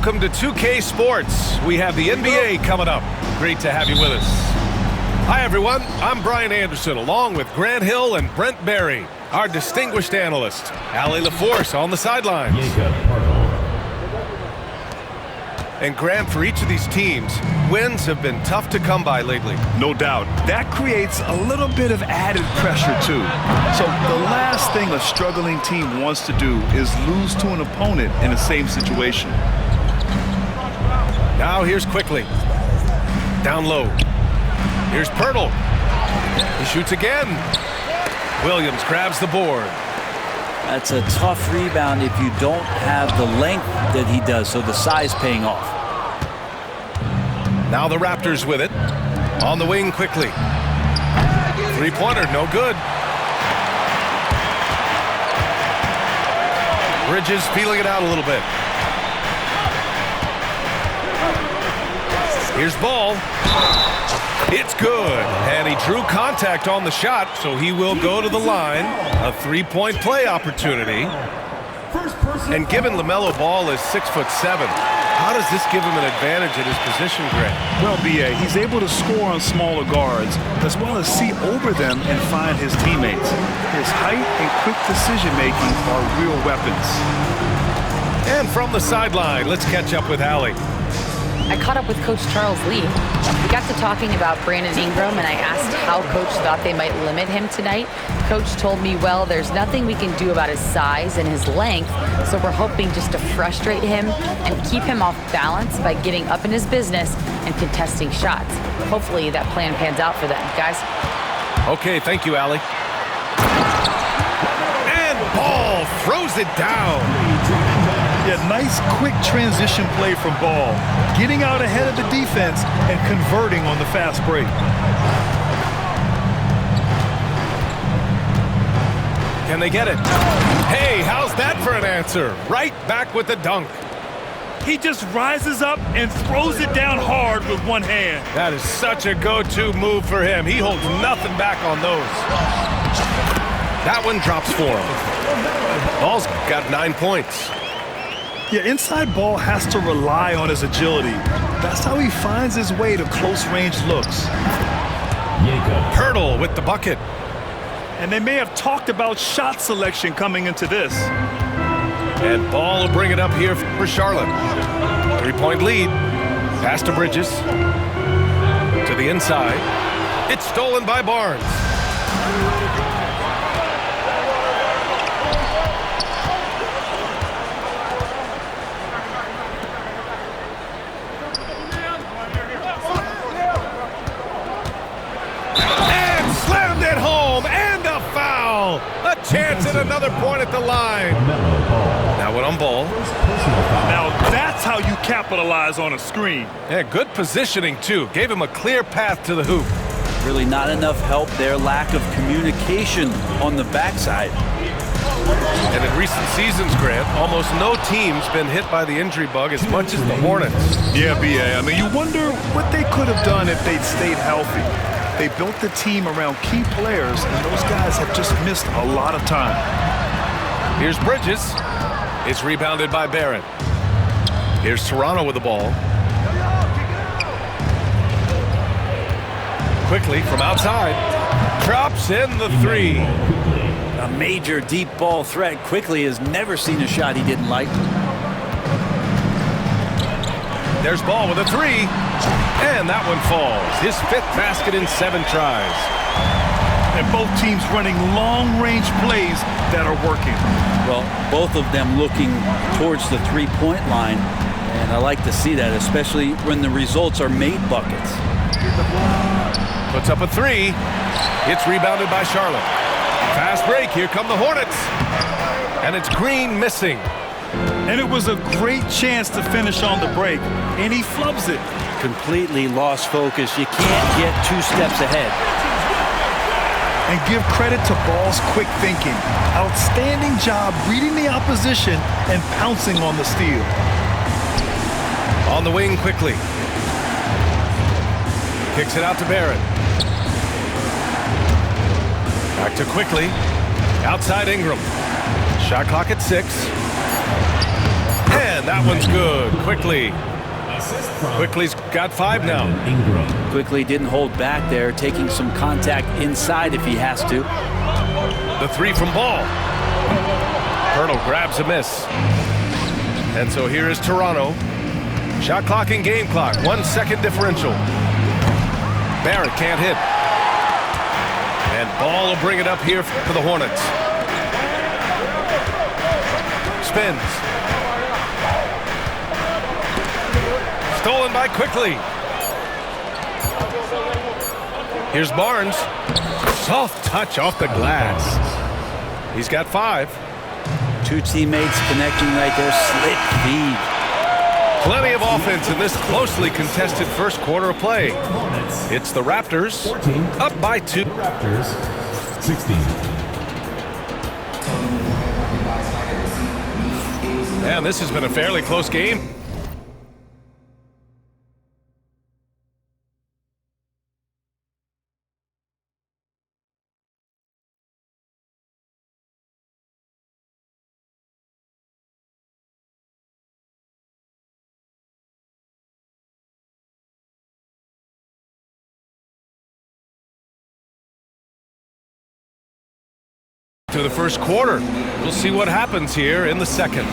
welcome to 2K Sports. We have the NBA coming up. Great to have you with us. Hi, everyone. I'm Brian Anderson, along with Grant Hill and Brent Barry, our distinguished analyst. Allie LaForce on the sidelines. And Grant, for each of these teams, wins have been tough to come by lately. No doubt. That creates a little bit of added pressure, too. So the last thing a struggling team wants to do is lose to an opponent in the same situation. Now here's Quickly. Down low. Here's Pirtle. He shoots again. Williams grabs the board. That's a tough rebound if you don't have the length that he does, so the size paying off. Now the Raptors with it. On the wing Quickly. Three-pointer, no good. Bridges feeling it out a little bit. Here's Ball. It's good, and he drew contact on the shot, so he will go to the line. A three-point play opportunity. And given LaMelo Ball is 6'7", how does this give him an advantage at his position, Grant? Well, B.A., he's able to score on smaller guards, as well as see over them and find his teammates. His height and quick decision-making are real weapons. And from the sideline, let's catch up with Allie. I caught up with Coach Charles Lee. We got to talking about Brandon Ingram, and I asked how Coach thought they might limit him tonight. Coach told me, well, there's nothing we can do about his size and his length, so we're hoping just to frustrate him and keep him off balance by getting up in his business and contesting shots. Hopefully that plan pans out for them, guys. Okay, thank you, Allie. And Ball throws it down. Yeah, nice quick transition play from Ball, getting out ahead of the defense and converting on the fast break. Can they get it? Hey, how's that for an answer? Right back with the dunk. He just rises up and throws it down hard with one hand. That is such a go-to move for him. He holds nothing back on those. That one drops for him. Ball's got 9 points. Yeah, inside Ball has to rely on his agility. That's how he finds his way to close-range looks. Pirtle with the bucket. And they may have talked about shot selection coming into this. And Ball will bring it up here for Charlotte. 3-point lead. Pass to Bridges. To the inside. It's stolen by Barnes. A chance at another point at the line. Now one on Ball. Now that's how you capitalize on a screen. Yeah, good positioning, too. Gave him a clear path to the hoop. Really not enough help there. Lack of communication on the backside. And in recent seasons, Grant, almost no team's been hit by the injury bug as much as the Hornets. Yeah, B.A. I mean, you wonder what they could have done if they'd stayed healthy. They built the team around key players, and those guys have just missed a lot of time. Here's Bridges. It's rebounded by Barrett. Here's Toronto with the ball. Quickly from outside. Drops in the three. A major deep ball threat. Quickly has never seen a shot he didn't like. There's Ball with a three. And that one falls. His 5th basket in 7 tries. And both teams running long-range plays that are working. Well, both of them looking towards the three-point line. And I like to see that, especially when the results are made buckets. Puts up a three. It's rebounded by Charlotte. Fast break. Here come the Hornets. And it's Green missing. And it was a great chance to finish on the break. And he flubs it. Completely lost focus. You can't get 2 steps ahead. And give credit to Ball's quick thinking. Outstanding job reading the opposition and pouncing on the steal. On the wing Quickly. Kicks it out to Barrett. Back to Quickly. Outside Ingram. Shot clock at 6. And And that one's good. Quickly's got 5 now. Quickly didn't hold back there, taking some contact inside if he has to. The 3 from Ball. Hurdle grabs a miss. And so here is Toronto. Shot clock and game clock. 1 second differential. Barrett can't hit. And Ball will bring it up here for the Hornets. Spins. Stolen by Quickly. Here's Barnes. Soft touch off the glass. He's got 5. 2 teammates connecting right there. Slick feed. Plenty of offense in this closely contested first quarter of play. It's the Raptors up by 2. Raptors 16. And this has been a fairly close game. To the first quarter. We'll see what happens here in the second.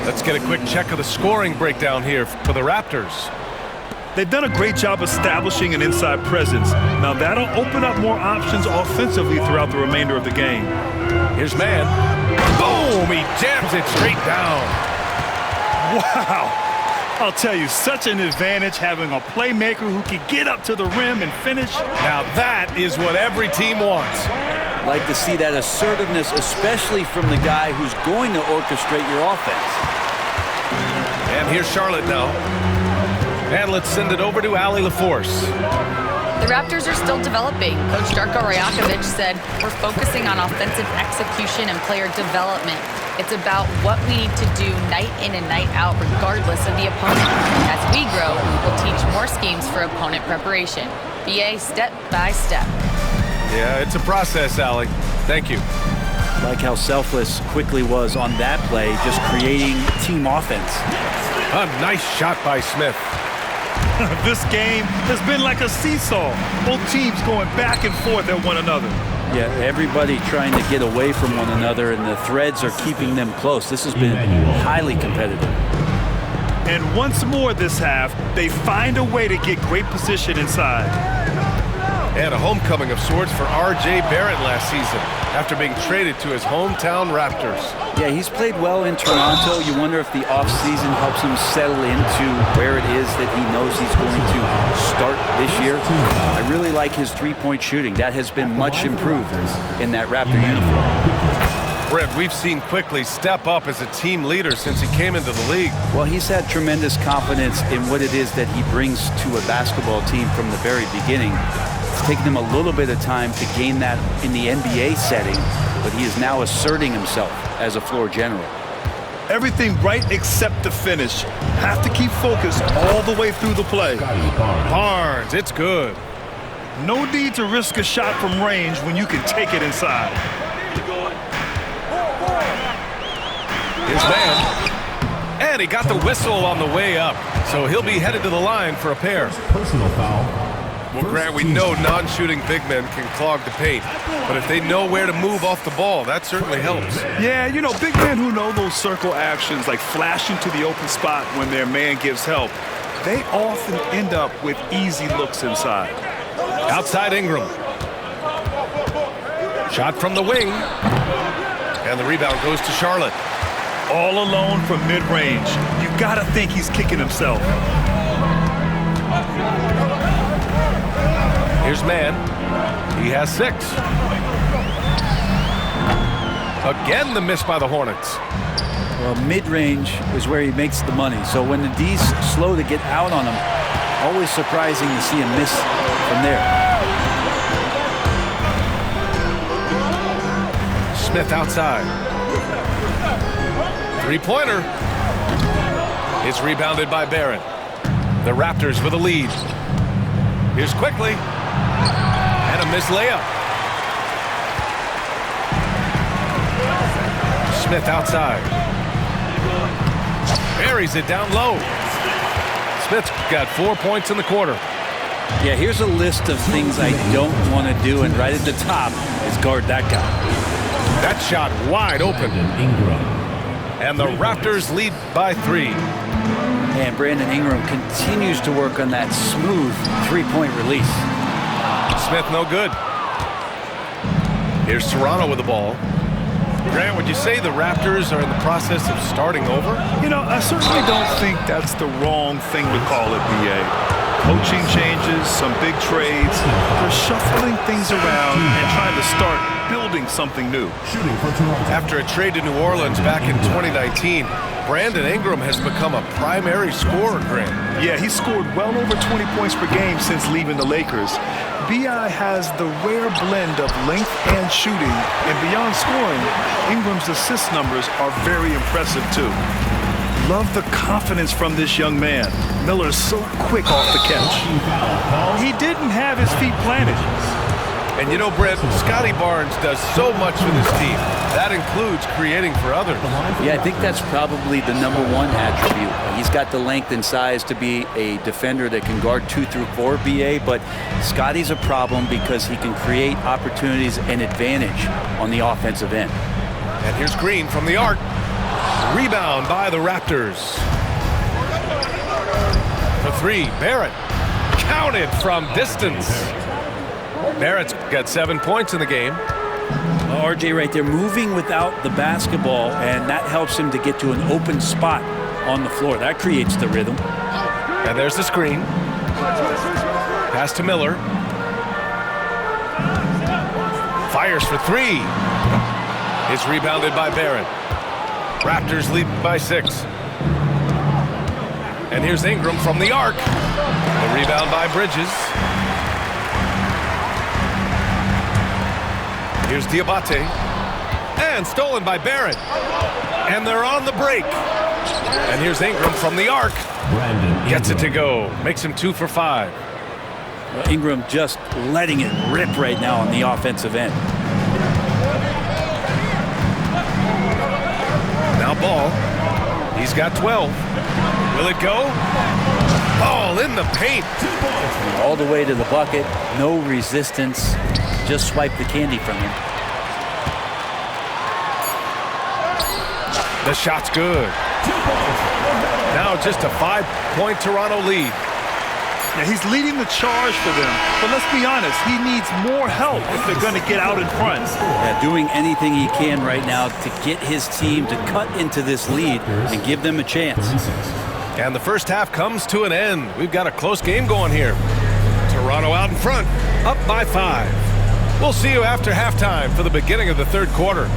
Let's get a quick check of the scoring breakdown here for the Raptors. They've done a great job establishing an inside presence. Now that'll open up more options offensively throughout the remainder of the game. Here's Mann. Boom! He jams it straight down. Wow! I'll tell you, such an advantage having a playmaker who can get up to the rim and finish. Now that is what every team wants. Like to see that assertiveness, especially from the guy who's going to orchestrate your offense. And here's Charlotte now. And let's send it over to Allie LaForce. The Raptors are still developing. Coach Darko Rajakovic said, we're focusing on offensive execution and player development. It's about what we need to do night in and night out, regardless of the opponent. As we grow, we'll teach more schemes for opponent preparation. BA step by step. Yeah, it's a process, Allie. Thank you. Like how selfless Quickly was on that play, just creating team offense. A nice shot by Smith. This game has been like a seesaw. Both teams going back and forth at one another. Yeah, everybody trying to get away from one another, and the threads are keeping them close. This has been highly competitive. And once more this half, they find a way to get great position inside. And a homecoming of sorts for R.J. Barrett last season after being traded to his hometown Raptors. Yeah, he's played well in Toronto. You wonder if the offseason helps him settle into where it is that he knows he's going to start this year. I really like his three-point shooting. That has been much improved in that Raptor uniform. Brett, we've seen Quickly step up as a team leader since he came into the league. Well, he's had tremendous confidence in what it is that he brings to a basketball team from the very beginning. It's taken him a little bit of time to gain that in the NBA setting, but he is now asserting himself as a floor general. Everything right except the finish. Have to keep focused all the way through the play. Barnes, it's good. No need to risk a shot from range when you can take it inside. His man. And he got the whistle on the way up, so he'll be headed to the line for a pair. Personal foul. Well, Grant, we know non-shooting big men can clog the paint, but if they know where to move off the ball, that certainly helps. Yeah, you know, big men who know those circle actions, like flashing to the open spot when their man gives help, they often end up with easy looks inside. Outside Ingram. Shot from the wing. And the rebound goes to Charlotte. All alone from mid-range. You gotta think he's kicking himself. Here's Mann. He has 6. Again, the miss by the Hornets. Well, mid-range is where he makes the money. So when the D's slow to get out on him, always surprising to see him miss from there. Smith outside. Three-pointer. It's rebounded by Barrett. The Raptors with a lead. Here's Quickly. And a missed layup. Smith outside. Buries it down low. Smith got 4 points in the quarter. Yeah, here's a list of things I don't want to do, and right at the top is guard that guy. That shot wide open. Brandon Ingram. And the Raptors lead by 3. And Brandon Ingram continues to work on that smooth three-point release. Smith no good. Here's Toronto with the ball. Grant, would you say the Raptors are in the process of starting over? You know, I certainly don't think that's the wrong thing to call it, BA. Coaching changes, some big trades. They're shuffling things around and trying to start building something new. Shooting for Toronto. After a trade to New Orleans back in 2019, Brandon Ingram has become a primary scorer, Grant. Yeah, he scored well over 20 points per game since leaving the Lakers. B.I. has the rare blend of length and shooting, and beyond scoring, Ingram's assist numbers are very impressive too. Love the confidence from this young man. Miller's so quick off the catch. He didn't have his feet planted. And you know, Brett, Scotty Barnes does so much for this team. That includes creating for others. Yeah, I think that's probably the number one attribute. He's got the length and size to be a defender that can guard 2 through 4, BA, but Scotty's a problem because he can create opportunities and advantage on the offensive end. And here's Green from the arc. Rebound by the Raptors. For 3, Barrett. Counted from distance. Barrett's got 7 points in the game. RJ right there moving without the basketball, and that helps him to get to an open spot on the floor. That creates the rhythm. And there's the screen. Pass to Miller. Fires for 3. It's rebounded by Barrett. Raptors lead by 6. And here's Ingram from the arc. The rebound by Bridges. Here's Diabate. And stolen by Barrett. And they're on the break. And here's Ingram from the arc. Brandon Ingram. Gets it to go. Makes him 2 for 5. Well, Ingram just letting it rip right now on the offensive end. Now Ball. He's got 12. Will it go? Ball in the paint. All the way to the bucket. No resistance. Just swipe the candy from him. The shot's good. Now just a 5-point Toronto lead. Yeah, he's leading the charge for them, but let's be honest, he needs more help if they're going to get out in front. Yeah, doing anything he can right now to get his team to cut into this lead and give them a chance. 36. And the first half comes to an end. We've got a close game going here. Toronto out in front, up by 5. We'll see you after halftime for the beginning of the third quarter.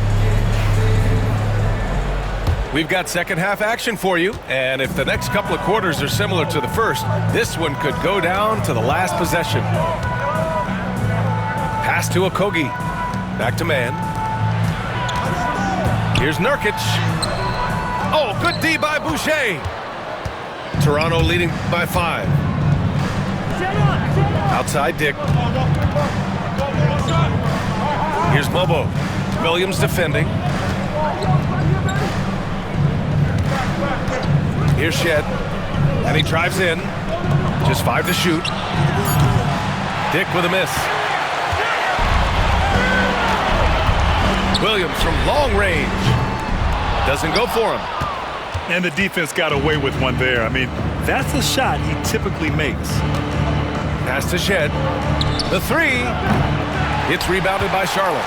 We've got second half action for you, and if the next couple of quarters are similar to the first, this one could go down to the last possession. Pass to Okogie. Back to man. Here's Nurkic. Oh, good D by Boucher. Toronto leading by 5. Outside Dick. Here's Mobo. Williams defending. Here's Shed. And he drives in. Just 5 to shoot. Dick with a miss. Williams from long range. Doesn't go for him. And the defense got away with one there. I mean, that's a shot he typically makes. Pass to Shed. The 3. It's rebounded by Charlotte.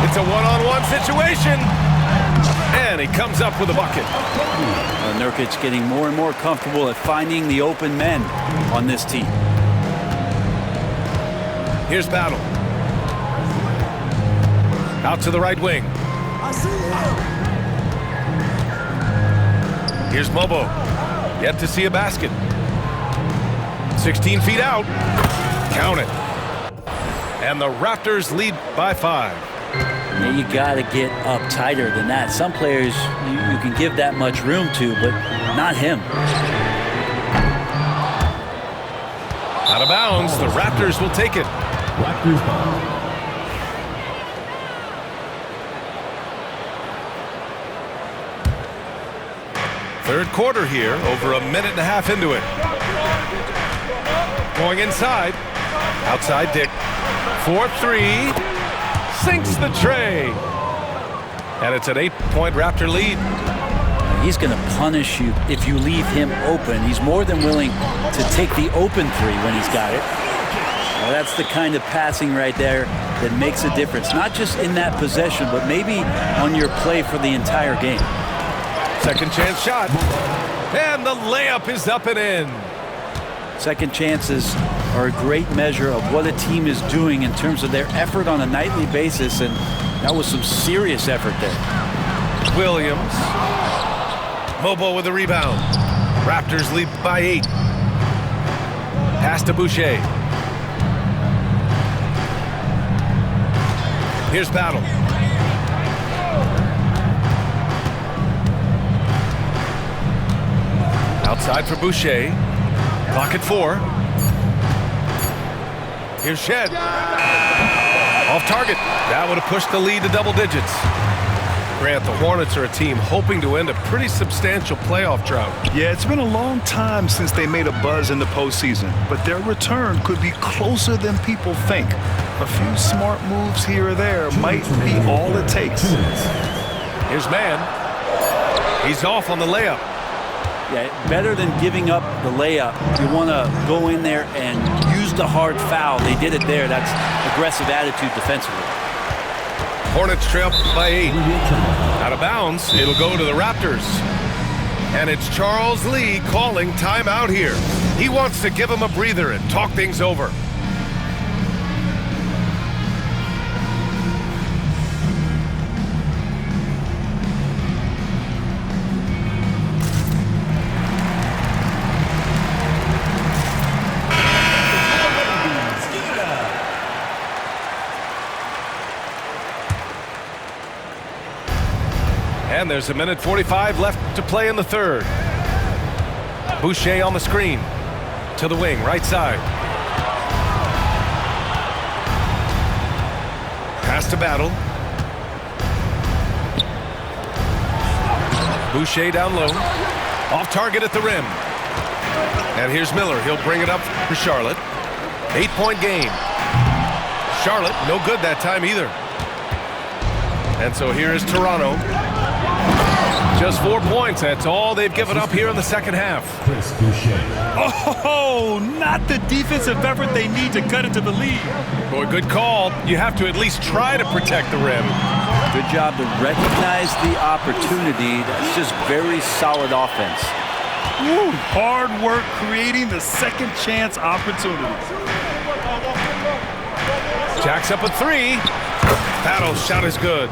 It's a one-on-one situation. And he comes up with a bucket. Nurkic getting more and more comfortable at finding the open men on this team. Here's Battle. Out to the right wing. Here's Mobo. Yet to see a basket. 16 feet out. Count it. And the Raptors lead by 5. Yeah, you got to get up tighter than that. Some players you can give that much room to, but not him. Out of bounds. The Raptors will take it. Raptors ball. Third quarter here, over a minute and a half into it. Going inside. Outside Dick. 4-3. Sinks the tray. And it's an 8-point Raptor lead. He's going to punish you if you leave him open. He's more than willing to take the open three when he's got it. Well, that's the kind of passing right there that makes a difference. Not just in that possession, but maybe on your play for the entire game. Second chance shot. And the layup is up and in. Second chances are a great measure of what a team is doing in terms of their effort on a nightly basis, and that was some serious effort there. Williams. Mobo with the rebound. Raptors lead by 8. Pass to Boucher. Here's Battle. Outside for Boucher. Clock at 4. Here's Shed. Off target. That would have pushed the lead to double digits. Grant, the Hornets are a team hoping to end a pretty substantial playoff drought. Yeah, it's been a long time since they made a buzz in the postseason, but their return could be closer than people think. A few smart moves here or there might be all it takes. Here's Man. He's off on the layup. Yeah, better than giving up the layup. You want to go in there and use the hard foul. They did it there. That's aggressive attitude defensively. Hornets trail by 8. Out of bounds, it'll go to the Raptors. And it's Charles Lee calling timeout here. He wants to give them a breather and talk things over. And there's a minute 45 left to play in the third. Boucher on the screen. To the wing, right side. Pass to Battle. Boucher down low. Off target at the rim. And here's Miller. He'll bring it up for Charlotte. 8-point game. Charlotte, no good that time either. And so here is Toronto. Just 4 points. That's all they've given up here in the second half. Chris Boucher. Oh, not the defensive effort they need to cut into the lead. Boy, good call. You have to at least try to protect the rim. Good job to recognize the opportunity. That's just very solid offense. Woo, hard work creating the second chance opportunities. Jacks up a 3. Battle's shot is good.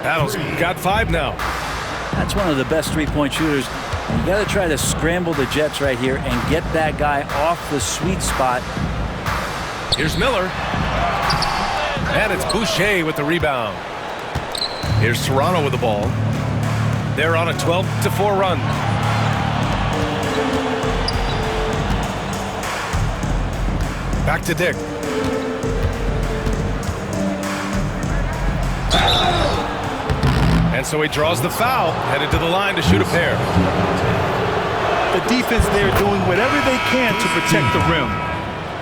Battle's got 5 now. That's one of the best three-point shooters. You got to try to scramble the Jets right here and get that guy off the sweet spot. Here's Miller. And it's Boucher with the rebound. Here's Toronto with the ball. They're on a 12-4 run. Back to Dick. And so he draws the foul, headed to the line to shoot a pair. The defense there doing whatever they can to protect the rim.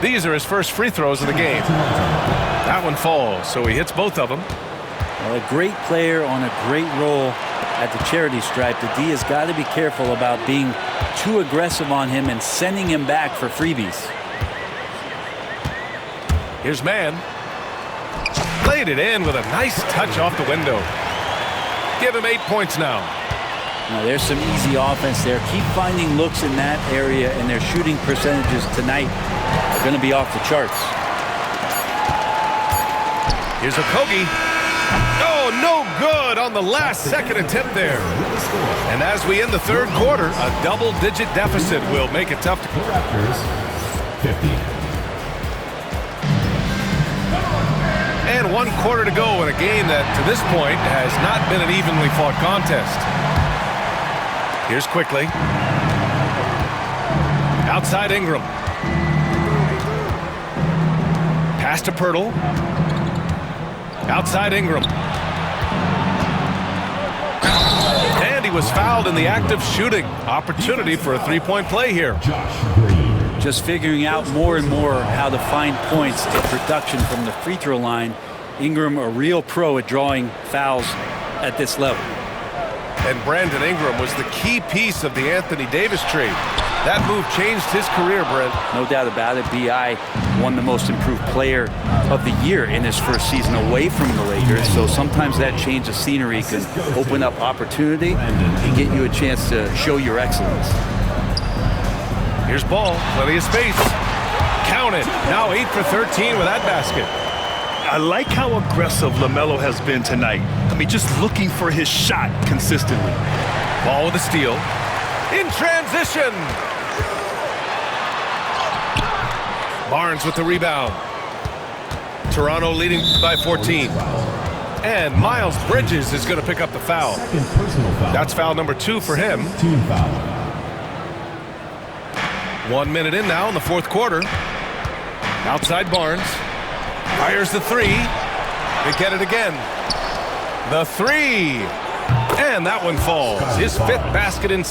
These are his first free throws of the game. That one falls, so he hits both of them. Well, a great player on a great role at the charity stripe. The D has got to be careful about being too aggressive on him and sending him back for freebies. Here's Man. Played it in with a nice touch off the window. Give him 8 points now. Now, there's some easy offense there. Keep finding looks in that area, and their shooting percentages tonight are going to be off the charts. Here's Okogie. Oh, no good on the last second attempt there. And as we end the third quarter, a double-digit deficit will make it tough to... Raptors 50. And 1 quarter to go in a game that, to this point, has not been an evenly fought contest. Here's Quickly. Outside Ingram. Pass to Pirtle. Outside Ingram. And he was fouled in the act of shooting. Opportunity for a three-point play here. Josh Green. Just figuring out more and more how to find points and production from the free throw line. Ingram, a real pro at drawing fouls at this level. And Brandon Ingram was the key piece of the Anthony Davis trade. That move changed his career, Brent. No doubt about it. B.I. won the most improved player of the year in his first season away from the Lakers. So sometimes that change of scenery can open up opportunity and get you a chance to show your excellence. Here's Ball, plenty of space. Count it. Now 8 for 13 with that basket. I like how aggressive LaMelo has been tonight. I mean, just looking for his shot consistently. Ball with a steal. In transition. Barnes with the rebound. Toronto leading by 14. And Miles Bridges is going to pick up the foul. Second personal foul. That's foul number 2 for him. Team foul. 1 minute in now in the fourth quarter. Outside Barnes. Fires the three. They get it again. The three. And that one falls. His 5th basket in